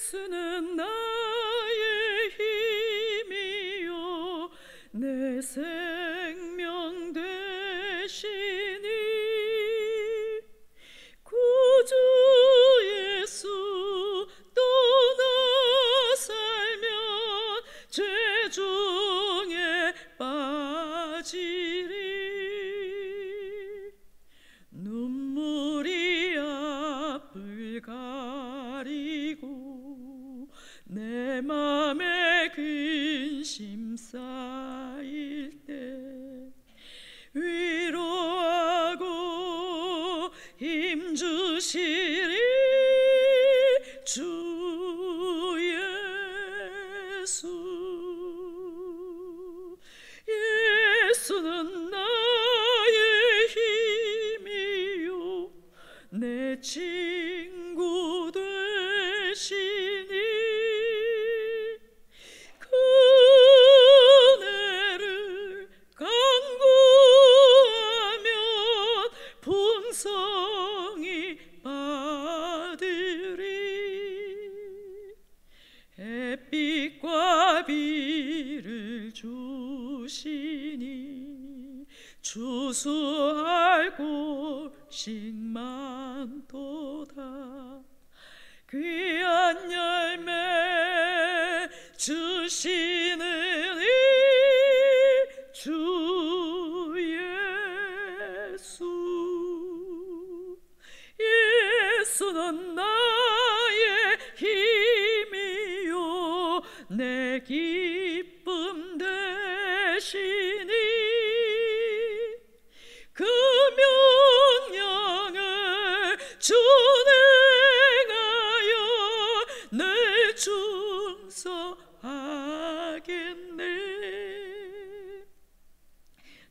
예수는 나의 힘이요 내 생명 되시니 구주 예수 또 나 살면 죄 중에 빠지리. 눈물이 앞을 가리고 내 맘에 근심 쌓일 때 위로하고 힘 주시리 주 예수. 예수는 나의 힘이요 내 친구 되시니 그네를 간구하면 풍성히 받으리. 햇빛과 비를 주시니 주수할 곳이 많도다. 귀한 열매 주시는 이 주 예수. 예수는 나의 힘이요 내 기쁨 되시니 그 명령을 준행하여 늘 충성하겠네.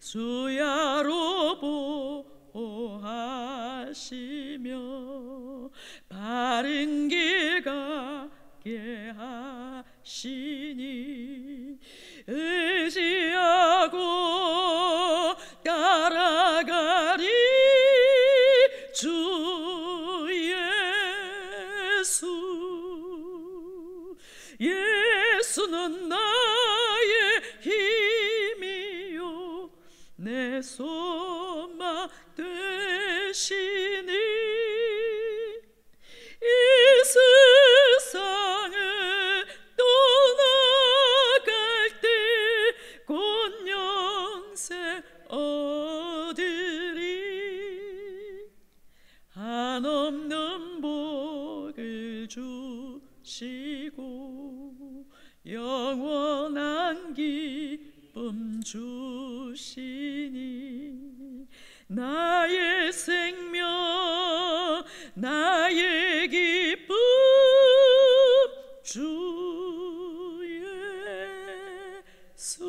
수야로 보호하시며 바른 길 가게 하시니 의지하고 따라가리 주 예수. 예수는 나의 힘이요 내 소망 되시니 이 세상을 떠나갈 때 곧 영생 얻으리. 한없는 복을 주시고 영원한 기쁨 주시니 나의 생명 나의 기쁨 주 예수.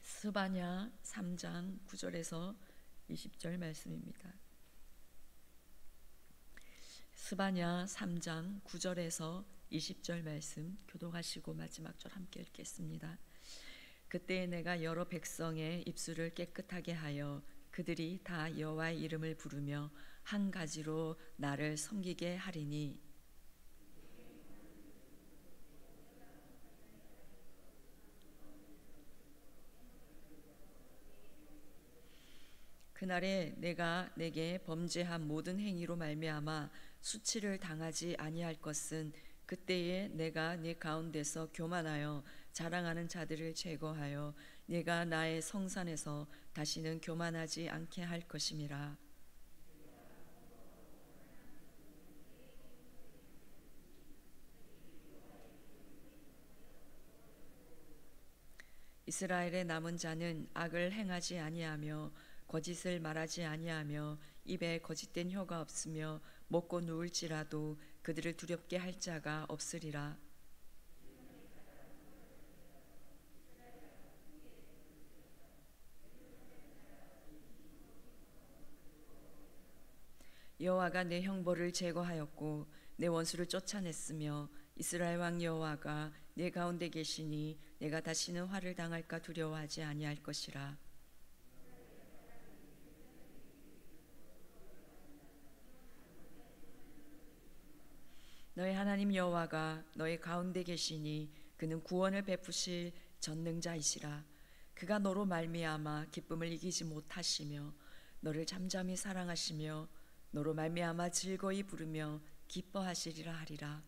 스바냐 3장 9절에서 20절 말씀입니다. 스바냐 3장 9절에서 20절 말씀 교독하시고 마지막 절 함께 읽겠습니다. 그때에 내가 여러 백성의 입술을 깨끗하게 하여 그들이 다 여호와의 이름을 부르며 한 가지로 나를 섬기게 하리니 그날에 내가 내게 범죄한 모든 행위로 말미암아 수치를 당하지 아니할 것은 그때에 내가 네 가운데서 교만하여 자랑하는 자들을 제거하여 네가 나의 성산에서 다시는 교만하지 않게 할 것임이라. 이스라엘의 남은 자는 악을 행하지 아니하며 거짓을 말하지 아니하며 입에 거짓된 혀가 없으며 먹고 누울지라도 그들을 두렵게 할 자가 없으리라. 여호와가 내 형벌을 제거하였고 내 원수를 쫓아냈으며 이스라엘 왕 여호와가 내 가운데 계시니 내가 다시는 화를 당할까 두려워하지 아니할 것이라. 너희 하나님 여호와가 너희 가운데 계시니 그는 구원을 베푸실 전능자이시라. 그가 너로 말미암아 기쁨을 이기지 못하시며 너를 잠잠히 사랑하시며 너로 말미암아 즐거이 부르며 기뻐하시리라 하리라.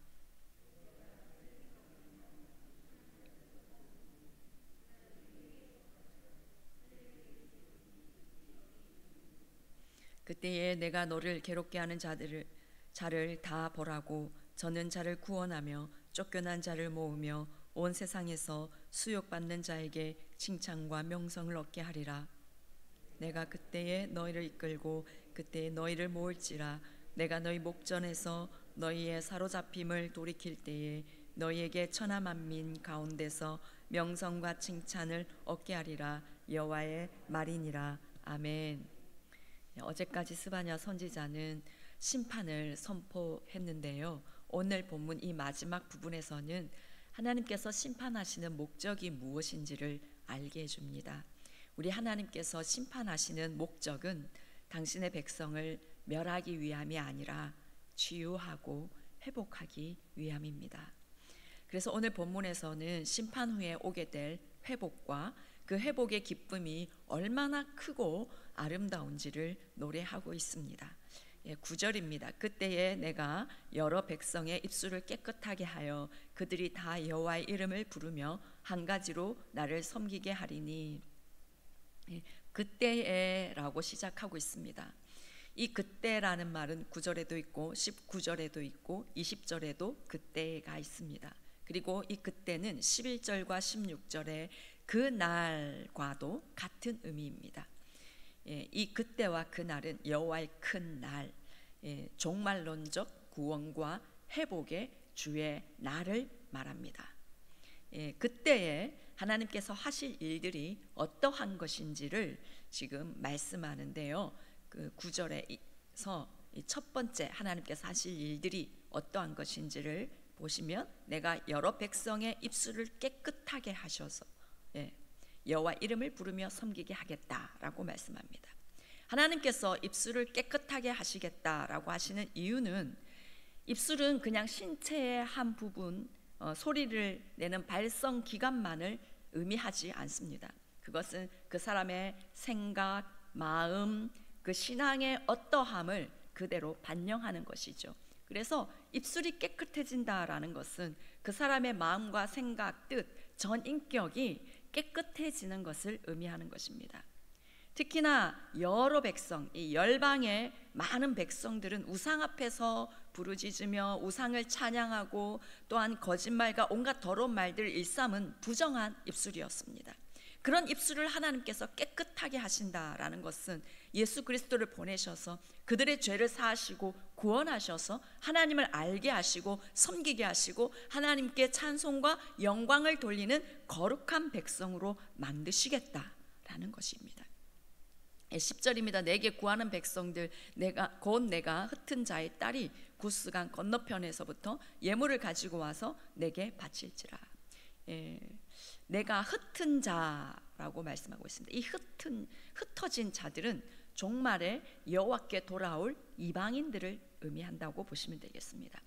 그때에 내가 너를 괴롭게 하는 자를 다 벌하고 젖는 자를 구원하며 쫓겨난 자를 모으며 온 세상에서 수욕받는 자에게 칭찬과 명성을 얻게 하리라. 내가 그때에 너희를 이끌고 그때에 너희를 모을지라. 내가 너희 목전에서 너희의 사로잡힘을 돌이킬 때에 너희에게 천하 만민 가운데서 명성과 칭찬을 얻게 하리라. 여호와의 말이니라. 아멘. 어제까지 스바냐 선지자는 심판을 선포했는데요. 오늘 본문 이 마지막 부분에서는 하나님께서 심판하시는 목적이 무엇인지를 알게 해줍니다. 우리 하나님께서 심판하시는 목적은 당신의 백성을 멸하기 위함이 아니라 치유하고 회복하기 위함입니다. 그래서 오늘 본문에서는 심판 후에 오게 될 회복과 그 회복의 기쁨이 얼마나 크고 아름다운지를 노래하고 있습니다. 9절입니다. 그때에 내가 여러 백성의 입술을 깨끗하게 하여 그들이 다 여호와의 이름을 부르며 한 가지로 나를 섬기게 하리니. 그때에 라고 시작하고 있습니다. 이 그때라는 말은 9절에도 있고 19절에도 있고 20절에도 그때가 있습니다. 그리고 이 그때는 11절과 16절에 그 날과도 같은 의미입니다. 이 그때와 그 날은 여호와의 큰 날, 종말론적 구원과 회복의 주의 날을 말합니다. 그때에 하나님께서 하실 일들이 어떠한 것인지를 지금 말씀하는데요. 그 9절에서 첫 번째 하나님께서 하실 일들이 어떠한 것인지를 보시면 내가 여러 백성의 입술을 깨끗하게 하셔서 여호와 이름을 부르며 섬기게 하겠다라고 말씀합니다. 하나님께서 입술을 깨끗하게 하시겠다라고 하시는 이유는 입술은 그냥 신체의 한 부분, 소리를 내는 발성 기관만을 의미하지 않습니다. 그것은 그 사람의 생각, 마음, 그 신앙의 어떠함을 그대로 반영하는 것이죠. 그래서 입술이 깨끗해진다라는 것은 그 사람의 마음과 생각, 뜻, 전 인격이 깨끗해지는 것을 의미하는 것입니다. 특히나 여러 백성, 이 열방의 많은 백성들은 우상 앞에서 부르짖으며 우상을 찬양하고 또한 거짓말과 온갖 더러운 말들을 일삼은 부정한 입술이었습니다. 그런 입술을 하나님께서 깨끗하게 하신다라는 것은 예수 그리스도를 보내셔서 그들의 죄를 사하시고 구원하셔서 하나님을 알게 하시고 섬기게 하시고 하나님께 찬송과 영광을 돌리는 거룩한 백성으로 만드시겠다라는 것입니다. 10절입니다. 내게 구하는 백성들 곧 내가 흩은 자의 딸이 구스강 건너편에서부터 예물을 가지고 와서 내게 바칠지라. 내가 흩은 자라고 말씀하고 있습니다. 이 흩어진 자들은 종말에 여호와께 돌아올 이방인들을 의미한다고 보시면 되겠습니다.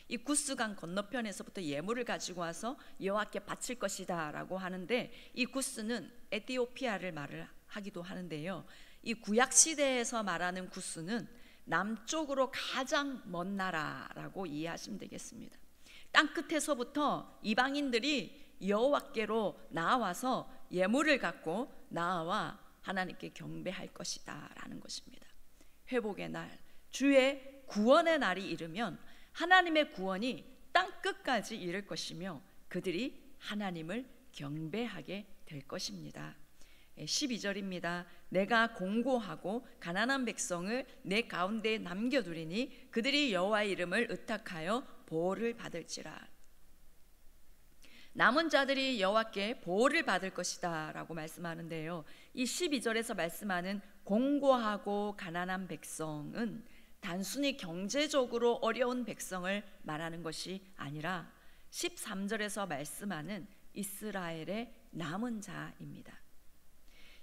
이 구스강 건너편에서부터 예물을 가지고 와서 여호와께 바칠 것이다 라고 하는데, 이 구스는 에티오피아를 말을 하기도 하는데요, 이 구약시대에서 말하는 구스는 남쪽으로 가장 먼 나라라고 이해하시면 되겠습니다. 땅끝에서부터 이방인들이 여호와께로 나와서 예물을 갖고 나와 하나님께 경배할 것이다 라는 것입니다. 회복의 날, 주의 구원의 날이 이르면 하나님의 구원이 땅끝까지 이를 것이며 그들이 하나님을 경배하게 될 것입니다. 12절입니다. 내가 공고하고 가난한 백성을 내 가운데 남겨두리니 그들이 여호와의 이름을 의탁하여 보호를 받을지라. 남은 자들이 여호와께 보호를 받을 것이다 라고 말씀하는데요, 이 12절에서 말씀하는 공고하고 가난한 백성은 단순히 경제적으로 어려운 백성을 말하는 것이 아니라 13절에서 말씀하는 이스라엘의 남은 자입니다.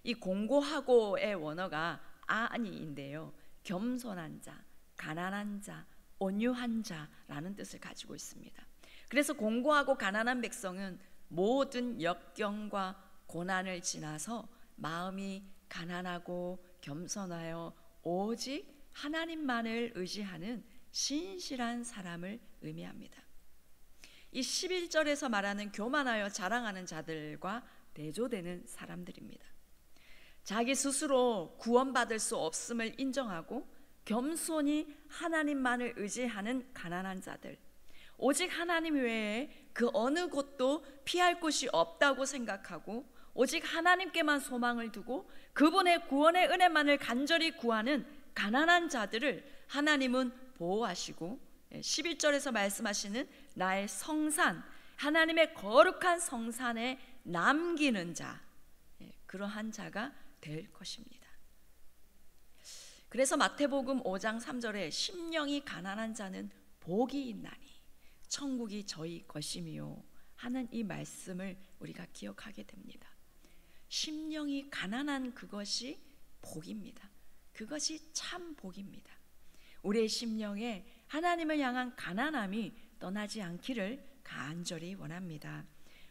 이 공고하고의 원어가 아니인데요, 겸손한 자, 가난한 자, 온유한 자라는 뜻을 가지고 있습니다. 그래서 공고하고 가난한 백성은 모든 역경과 고난을 지나서 마음이 가난하고 겸손하여 오직 하나님만을 의지하는 신실한 사람을 의미합니다. 이 11절에서 말하는 교만하여 자랑하는 자들과 대조되는 사람들입니다. 자기 스스로 구원받을 수 없음을 인정하고 겸손히 하나님만을 의지하는 가난한 자들, 오직 하나님 외에 그 어느 곳도 피할 곳이 없다고 생각하고 오직 하나님께만 소망을 두고 그분의 구원의 은혜만을 간절히 구하는 가난한 자들을 하나님은 보호하시고 11절에서 말씀하시는 나의 성산, 하나님의 거룩한 성산에 남기는 자, 그러한 자가 될 것입니다. 그래서 마태복음 5장 3절에 심령이 가난한 자는 복이 있나니 천국이 저희 것이미요 하는 이 말씀을 우리가 기억하게 됩니다. 심령이 가난한 그것이 복입니다. 그것이 참 복입니다. 우리의 심령에 하나님을 향한 가난함이 떠나지 않기를 간절히 원합니다.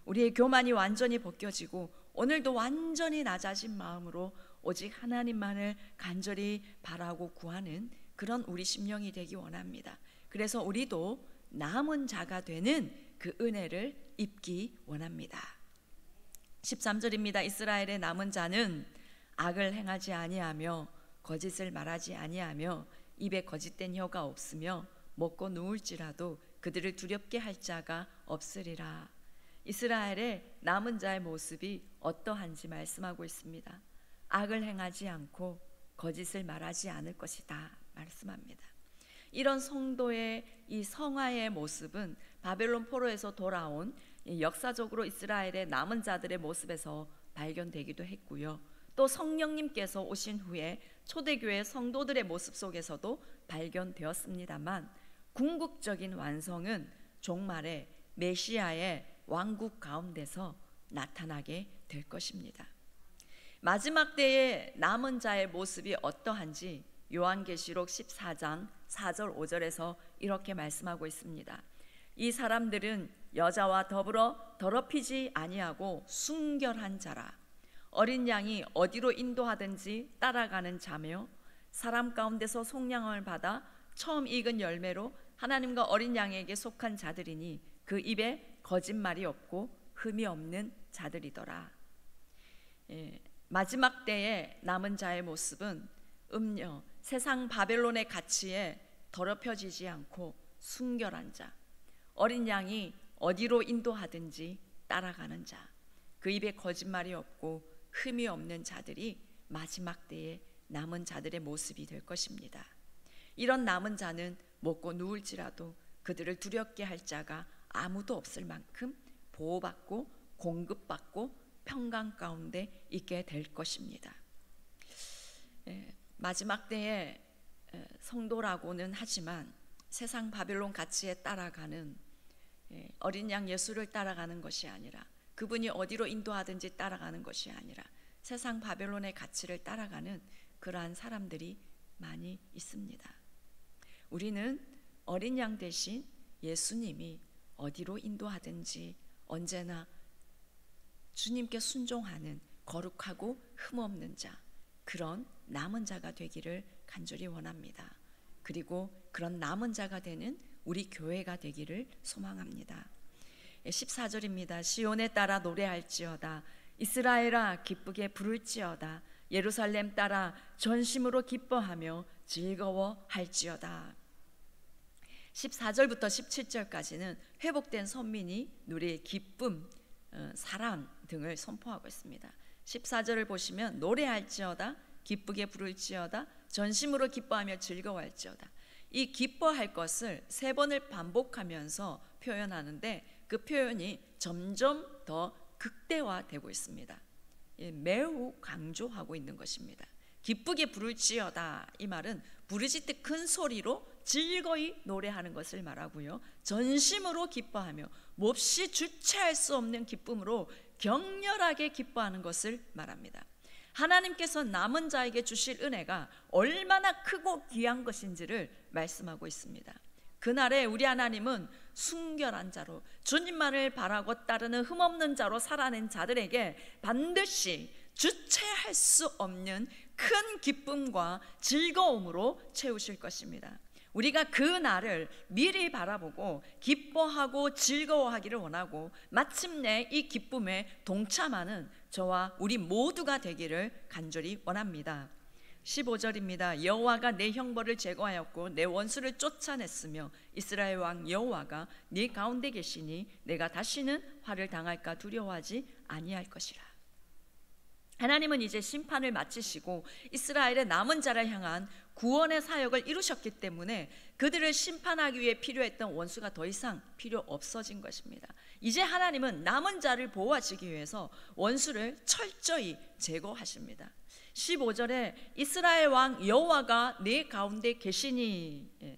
우리의 교만이 완전히 벗겨지고 오늘도 완전히 낮아진 마음으로 오직 하나님만을 간절히 바라고 구하는 그런 우리 심령이 되기 원합니다. 그래서 우리도 남은 자가 되는 그 은혜를 입기 원합니다. 13절입니다. 이스라엘의 남은 자는 악을 행하지 아니하며 거짓을 말하지 아니하며 입에 거짓된 혀가 없으며 먹고 누울지라도 그들을 두렵게 할 자가 없으리라. 이스라엘의 남은 자의 모습이 어떠한지 말씀하고 있습니다. 악을 행하지 않고 거짓을 말하지 않을 것이다 말씀합니다. 이런 성도의 이 성화의 모습은 바벨론 포로에서 돌아온 역사적으로 이스라엘의 남은 자들의 모습에서 발견되기도 했고요. 또 성령님께서 오신 후에 초대교회 성도들의 모습 속에서도 발견되었습니다만 궁극적인 완성은 종말에 메시아의 왕국 가운데서 나타나게 될 것입니다. 마지막 때의 남은 자의 모습이 어떠한지 요한계시록 14장 4절 5절에서 이렇게 말씀하고 있습니다. 이 사람들은 여자와 더불어 더럽히지 아니하고 순결한 자라. 어린 양이 어디로 인도하든지 따라가는 자며 사람 가운데서 속량함을 받아 처음 익은 열매로 하나님과 어린 양에게 속한 자들이니 그 입에 거짓말이 없고 흠이 없는 자들이더라. 마지막 때의 남은 자의 모습은 음녀, 세상 바벨론의 가치에 더럽혀지지 않고 순결한 자, 어린 양이 어디로 인도하든지 따라가는 자, 그 입에 거짓말이 없고 흠이 없는 자들이 마지막 때의 남은 자들의 모습이 될 것입니다. 이런 남은 자는 먹고 누울지라도 그들을 두렵게 할 자가 아무도 없을 만큼 보호받고 공급받고 평강 가운데 있게 될 것입니다. 마지막 때의 성도라고는 하지만 세상 바벨론 가치에 따라가는 어린 양 예수를 따라가는 것이 아니라 그분이 어디로 인도하든지 따라가는 것이 아니라 세상 바벨론의 가치를 따라가는 그러한 사람들이 많이 있습니다. 우리는 어린 양 대신 예수님이 어디로 인도하든지 언제나 주님께 순종하는 거룩하고 흠없는 자, 그런 남은 자가 되기를 간절히 원합니다. 그리고 그런 남은 자가 되는 우리 교회가 되기를 소망합니다. 14절입니다. 시온에 따라 노래할지어다. 이스라엘아 기쁘게 부를지어다. 예루살렘 따라 전심으로 기뻐하며 즐거워할지어다. 14절부터 17절까지는 회복된 선민이 누릴 기쁨, 사랑 등을 선포하고 있습니다. 14절을 보시면 노래할지어다, 기쁘게 부를지어다, 전심으로 기뻐하며 즐거워할지어다. 이 기뻐할 것을 3번을 반복하면서 표현하는데 그 표현이 점점 더 극대화되고 있습니다. 매우 강조하고 있는 것입니다. 기쁘게 부를지어다, 이 말은 부르짖듯 큰 소리로 즐거이 노래하는 것을 말하고요, 전심으로 기뻐하며 몹시 주체할 수 없는 기쁨으로 격렬하게 기뻐하는 것을 말합니다. 하나님께서 남은 자에게 주실 은혜가 얼마나 크고 귀한 것인지를 말씀하고 있습니다. 그날에 우리 하나님은 순결한 자로 주님만을 바라고 따르는 흠없는 자로 살아낸 자들에게 반드시 주체할 수 없는 큰 기쁨과 즐거움으로 채우실 것입니다. 우리가 그 날을 미리 바라보고 기뻐하고 즐거워하기를 원하고 마침내 이 기쁨에 동참하는 저와 우리 모두가 되기를 간절히 원합니다. 15절입니다. 여호와가 내 형벌을 제거하였고 내 원수를 쫓아냈으며 이스라엘 왕 여호와가 네 가운데 계시니 내가 다시는 화를 당할까 두려워하지 아니할 것이라. 하나님은 이제 심판을 마치시고 이스라엘의 남은 자를 향한 구원의 사역을 이루셨기 때문에 그들을 심판하기 위해 필요했던 원수가 더 이상 필요 없어진 것입니다. 이제 하나님은 남은 자를 보호하시기 위해서 원수를 철저히 제거하십니다. 15절에 이스라엘 왕 여호와가 네 가운데 계시니,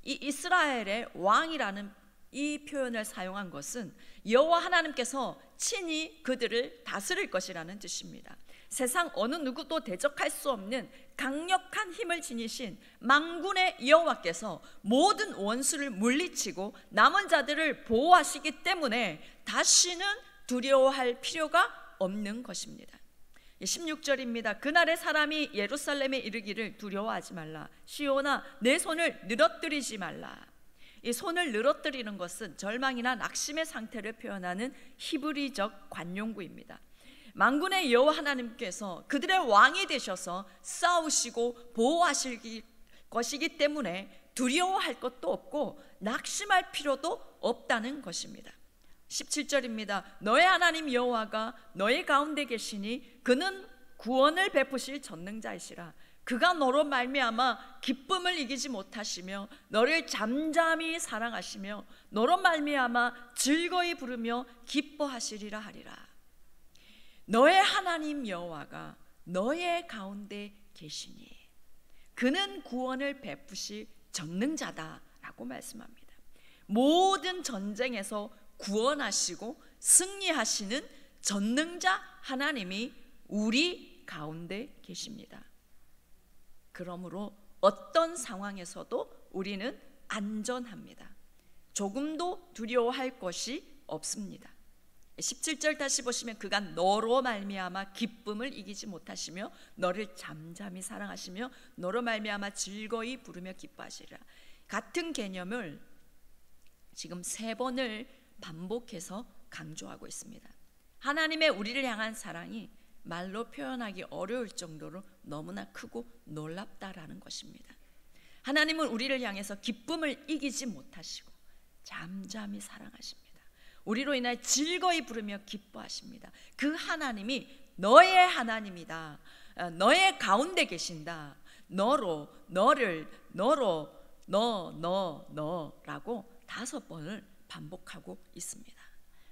이 이스라엘의 왕이라는 이 표현을 사용한 것은 여호와 하나님께서 친히 그들을 다스릴 것이라는 뜻입니다. 세상 어느 누구도 대적할 수 없는 강력한 힘을 지니신 만군의 여호와께서 모든 원수를 물리치고 남은 자들을 보호하시기 때문에 다시는 두려워할 필요가 없는 것입니다. 16절입니다. 그날의 사람이 예루살렘에 이르기를 두려워하지 말라. 시온아 내 손을 늘어뜨리지 말라. 이 손을 늘어뜨리는 것은 절망이나 낙심의 상태를 표현하는 히브리적 관용구입니다. 만군의 여호와 하나님께서 그들의 왕이 되셔서 싸우시고 보호하실 것이기 때문에 두려워할 것도 없고 낙심할 필요도 없다는 것입니다. 17절입니다. 너의 하나님 여호와가 너의 가운데 계시니 그는 구원을 베푸실 전능자이시라. 그가 너로 말미암아 기쁨을 이기지 못하시며 너를 잠잠히 사랑하시며 너로 말미암아 즐거이 부르며 기뻐하시리라 하리라. 너의 하나님 여호와가 너의 가운데 계시니 그는 구원을 베푸실 전능자다라고 말씀합니다. 모든 전쟁에서 구원하시고 승리하시는 전능자 하나님이 우리 가운데 계십니다. 그러므로 어떤 상황에서도 우리는 안전합니다. 조금도 두려워할 것이 없습니다. 17절 다시 보시면 그가 너로 말미암아 기쁨을 이기지 못하시며 너를 잠잠히 사랑하시며 너로 말미암아 즐거이 부르며 기뻐하시리라. 같은 개념을 지금 3번을 반복해서 강조하고 있습니다. 하나님의 우리를 향한 사랑이 말로 표현하기 어려울 정도로 너무나 크고 놀랍다라는 것입니다. 하나님은 우리를 향해서 기쁨을 이기지 못하시고 잠잠히 사랑하십니다. 우리로 인하여 즐거이 부르며 기뻐하십니다. 그 하나님이 너의 하나님이다. 너의 가운데 계신다. 너로, 너를, 너로, 너라고 5번을 반복하고 있습니다.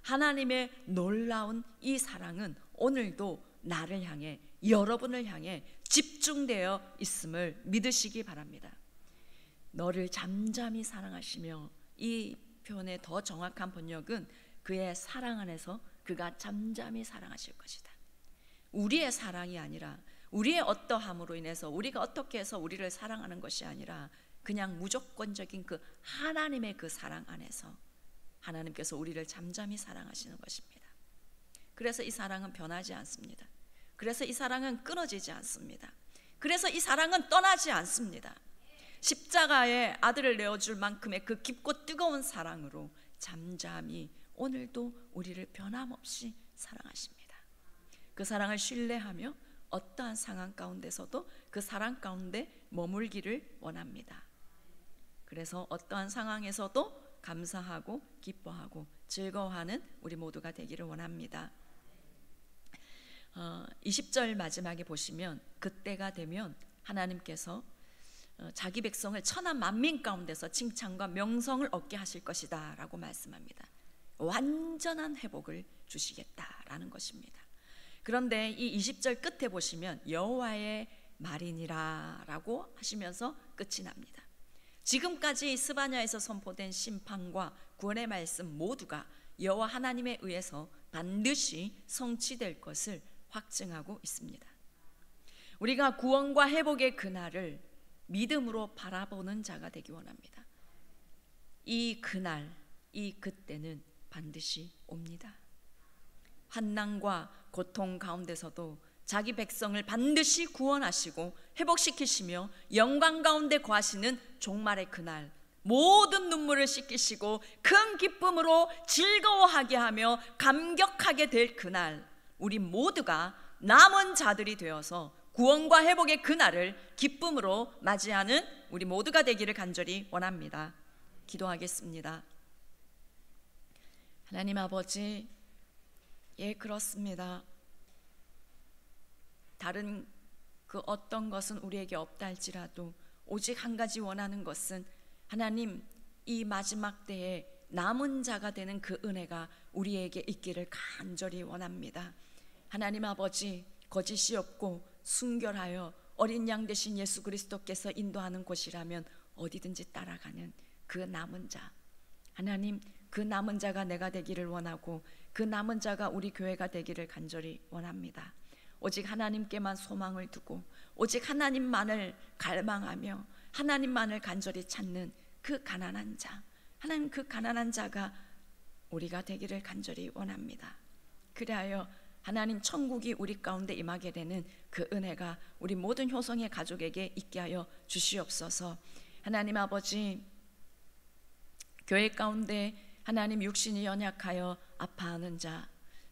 하나님의 놀라운 이 사랑은 오늘도 나를 향해, 여러분을 향해 집중되어 있음을 믿으시기 바랍니다. 너를 잠잠히 사랑하시며, 이 표현의 더 정확한 번역은 그의 사랑 안에서 그가 잠잠히 사랑하실 것이다. 우리의 사랑이 아니라 우리의 어떠함으로 인해서 우리가 어떻게 해서 우리를 사랑하는 것이 아니라 그냥 무조건적인 그 하나님의 그 사랑 안에서 하나님께서 우리를 잠잠히 사랑하시는 것입니다. 그래서 이 사랑은 변하지 않습니다. 그래서 이 사랑은 끊어지지 않습니다. 그래서 이 사랑은 떠나지 않습니다. 십자가에 아들을 내어줄 만큼의 그 깊고 뜨거운 사랑으로 잠잠히 오늘도 우리를 변함없이 사랑하십니다. 그 사랑을 신뢰하며 어떠한 상황 가운데서도 그 사랑 가운데 머물기를 원합니다. 그래서 어떠한 상황에서도 감사하고 기뻐하고 즐거워하는 우리 모두가 되기를 원합니다. 20절 마지막에 보시면 그때가 되면 하나님께서 자기 백성을 천하 만민 가운데서 칭찬과 명성을 얻게 하실 것이다 라고 말씀합니다. 완전한 회복을 주시겠다라는 것입니다. 그런데 이 20절 끝에 보시면 여호와의 말이니라 라고 하시면서 끝이 납니다. 지금까지 스바냐에서 선포된 심판과 구원의 말씀 모두가 여호와 하나님에 의해서 반드시 성취될 것을 확증하고 있습니다. 우리가 구원과 회복의 그날을 믿음으로 바라보는 자가 되기 원합니다. 이 그날, 이 그때는 반드시 옵니다. 환난과 고통 가운데서도 자기 백성을 반드시 구원하시고 회복시키시며 영광 가운데 거하시는 종말의 그날, 모든 눈물을 씻기시고 큰 기쁨으로 즐거워하게 하며 감격하게 될 그날, 우리 모두가 남은 자들이 되어서 구원과 회복의 그날을 기쁨으로 맞이하는 우리 모두가 되기를 간절히 원합니다. 기도하겠습니다. 하나님 아버지, 그렇습니다. 다른 그 어떤 것은 우리에게 없다 할지라도 오직 한 가지 원하는 것은 하나님, 이 마지막 때에 남은 자가 되는 그 은혜가 우리에게 있기를 간절히 원합니다. 하나님 아버지, 거짓이 없고 순결하여 어린 양 되신 예수 그리스도께서 인도하는 곳이라면 어디든지 따라가는 그 남은 자, 하나님, 그 남은 자가 내가 되기를 원하고 그 남은 자가 우리 교회가 되기를 간절히 원합니다. 오직 하나님께만 소망을 두고 오직 하나님만을 갈망하며 하나님만을 간절히 찾는 그 가난한 자, 하나님, 그 가난한 자가 우리가 되기를 간절히 원합니다. 그리하여 하나님, 천국이 우리 가운데 임하게 되는 그 은혜가 우리 모든 효성의 가족에게 있게 하여 주시옵소서. 하나님 아버지, 교회 가운데 하나님, 육신이 연약하여 아파하는 자,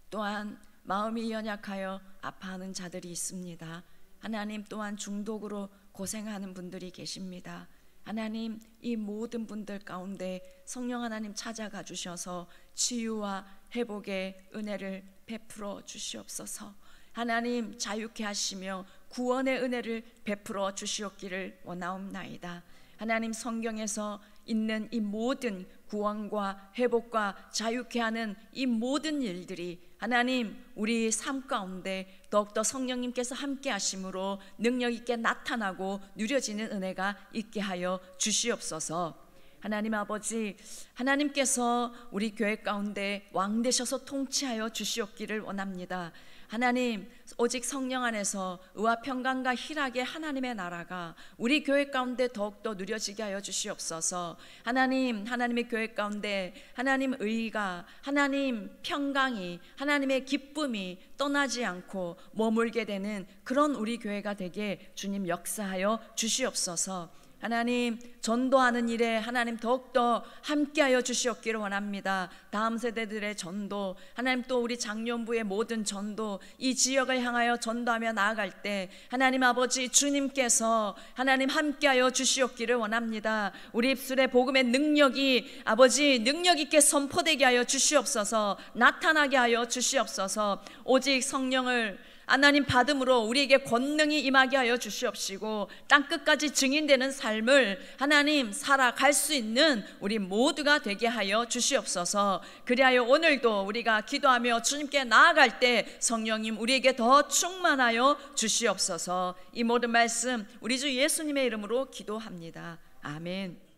또한 마음이 연약하여 아파하는 자들이 있습니다. 하나님, 또한 중독으로 고생하는 분들이 계십니다. 하나님, 이 모든 분들 가운데 성령 하나님 찾아가 주셔서 치유와 회복의 은혜를 베풀어 주시옵소서. 하나님, 자유케 하시며 구원의 은혜를 베풀어 주시옵기를 원하옵나이다. 하나님, 성경에서 있는 이 모든 구원과 회복과 자유케 하는 이 모든 일들이 하나님, 우리 삶 가운데 더욱더 성령님께서 함께 하심으로 능력 있게 나타나고 누려지는 은혜가 있게 하여 주시옵소서. 하나님 아버지, 하나님께서 우리 교회 가운데 왕 되셔서 통치하여 주시옵기를 원합니다. 하나님, 오직 성령 안에서 의와 평강과 희락의 하나님의 나라가 우리 교회 가운데 더욱더 누려지게 하여 주시옵소서. 하나님, 하나님의 교회 가운데 하나님 의가, 하나님 평강이, 하나님의 기쁨이 떠나지 않고 머물게 되는 그런 우리 교회가 되게 주님 역사하여 주시옵소서. 하나님, 전도하는 일에 하나님 더욱더 함께하여 주시옵기를 원합니다. 다음 세대들의 전도, 하나님, 또 우리 장년부의 모든 전도, 이 지역을 향하여 전도하며 나아갈 때 하나님 아버지, 주님께서 하나님 함께하여 주시옵기를 원합니다. 우리 입술의 복음의 능력이 아버지 능력 있게 선포되게 하여 주시옵소서. 나타나게 하여 주시옵소서. 오직 성령을 하나님 받음으로 우리에게 권능이 임하게 하여 주시옵시고 땅끝까지 증인되는 삶을 하나님 살아갈 수 있는 우리 모두가 되게 하여 주시옵소서. 그리하여 오늘도 우리가 기도하며 주님께 나아갈 때 성령님 우리에게 더 충만하여 주시옵소서. 이 모든 말씀 우리 주 예수님의 이름으로 기도합니다. 아멘.